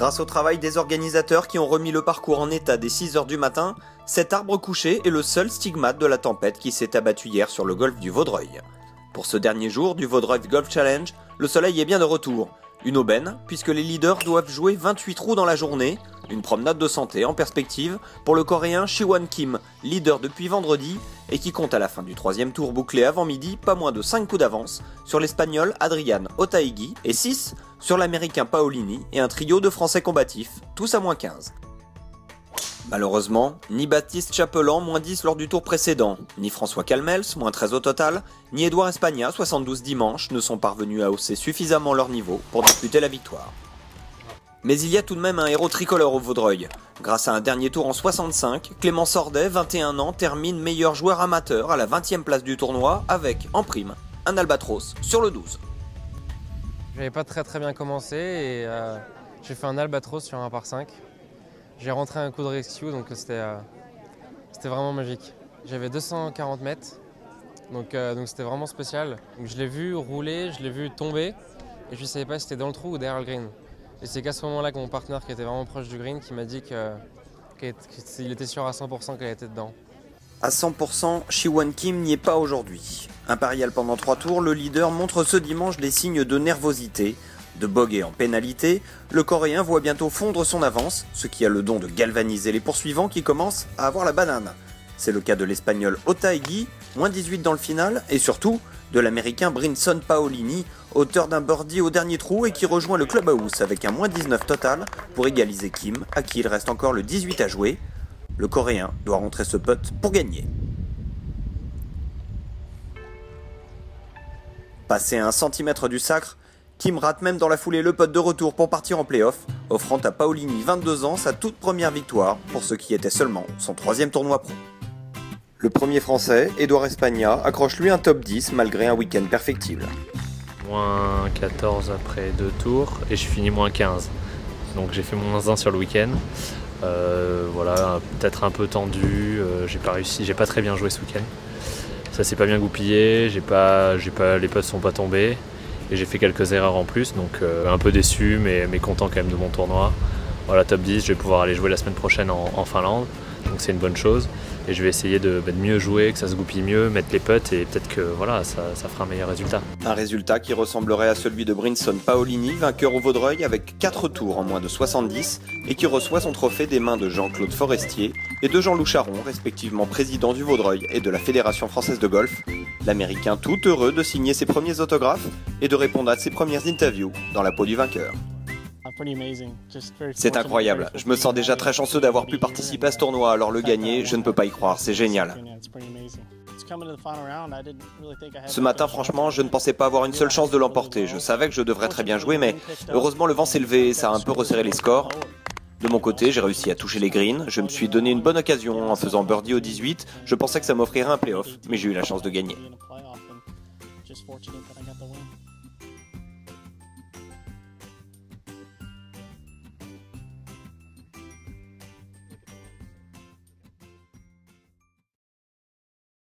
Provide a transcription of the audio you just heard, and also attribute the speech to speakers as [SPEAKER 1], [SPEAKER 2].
[SPEAKER 1] Grâce au travail des organisateurs qui ont remis le parcours en état dès 6 h du matin, cet arbre couché est le seul stigmate de la tempête qui s'est abattue hier sur le golfe du Vaudreuil. Pour ce dernier jour du Vaudreuil Golf Challenge, le soleil est bien de retour. Une aubaine, puisque les leaders doivent jouer 28 trous dans la journée, une promenade de santé en perspective pour le Coréen Siwon Kim, leader depuis vendredi, et qui compte à la fin du troisième tour bouclé avant midi pas moins de 5 coups d'avance sur l'Espagnol Adrián Otaegui et 6 sur l'Américain Paolini et un trio de Français combatifs, tous à moins 15. Malheureusement, ni Baptiste Chapelan, moins 10 lors du tour précédent, ni François Calmels, moins 13 au total, ni Édouard Espagna, 72 dimanche, ne sont parvenus à hausser suffisamment leur niveau pour disputer la victoire. Mais il y a tout de même un héros tricolore au Vaudreuil. Grâce à un dernier tour en 65, Clément Sordet, 21 ans, termine meilleur joueur amateur à la 20e place du tournoi avec, en prime, un albatros sur le 12.
[SPEAKER 2] J'avais pas très bien commencé et j'ai fait un albatros sur un par 5. J'ai rentré un coup de rescue, donc c'était vraiment magique. J'avais 240 mètres, donc c'était vraiment spécial. Donc je l'ai vu rouler, je l'ai vu tomber, et je ne savais pas si c'était dans le trou ou derrière le green. Et c'est qu'à ce moment-là que mon partenaire, qui était vraiment proche du green, qui m'a dit qu'il était sûr à 100% qu'elle était dedans.
[SPEAKER 1] À 100%, Siwon Kim n'y est pas aujourd'hui. Impérial pendant 3 tours, le leader montre ce dimanche des signes de nervosité. De bogey en pénalité, le Coréen voit bientôt fondre son avance, ce qui a le don de galvaniser les poursuivants qui commencent à avoir la banane. C'est le cas de l'Espagnol Otaegui, moins 18 dans le final, et surtout de l'Américain Brinson Paolini, auteur d'un birdie au dernier trou et qui rejoint le clubhouse avec un moins 19 total pour égaliser Kim, à qui il reste encore le 18 à jouer. Le Coréen doit rentrer ce putt pour gagner. Passé à 1 centimètre du sacre, Kim rate même dans la foulée le putt de retour pour partir en play-off, offrant à Paolini, 22 ans, sa toute première victoire pour ce qui était seulement son 3e tournoi pro. Le premier français, Édouard Espagna, accroche lui un top 10 malgré un week-end perfectible.
[SPEAKER 3] Moins 14 après 2 tours et je finis moins 15. Donc j'ai fait moins 1 sur le week-end. Voilà, peut-être un peu tendu, j'ai pas très bien joué ce week-end. Ça s'est pas bien goupillé, les putts sont pas tombés. Et j'ai fait quelques erreurs en plus, donc un peu déçu, mais content quand même de mon tournoi. Voilà, top 10, je vais pouvoir aller jouer la semaine prochaine en Finlande, donc c'est une bonne chose. Et je vais essayer de mieux jouer, que ça se goupille mieux, mettre les putts, et peut-être que voilà, ça fera un meilleur résultat.
[SPEAKER 1] Un résultat qui ressemblerait à celui de Brinson Paolini, vainqueur au Vaudreuil avec 4 tours en moins de 70, et qui reçoit son trophée des mains de Jean-Claude Forestier et de Jean-Loup Charon, respectivement président du Vaudreuil et de la Fédération Française de Golf, l'Américain tout heureux de signer ses premiers autographes et de répondre à ses premières interviews dans la peau du vainqueur. C'est incroyable, je me sens déjà très chanceux d'avoir pu participer à ce tournoi, alors le gagner, je ne peux pas y croire, c'est génial. Ce matin, franchement, je ne pensais pas avoir une seule chance de l'emporter, je savais que je devrais très bien jouer, mais heureusement le vent s'est levé et ça a un peu resserré les scores. De mon côté, j'ai réussi à toucher les greens, je me suis donné une bonne occasion en faisant birdie au 18, je pensais que ça m'offrirait un playoff, mais j'ai eu la chance de gagner.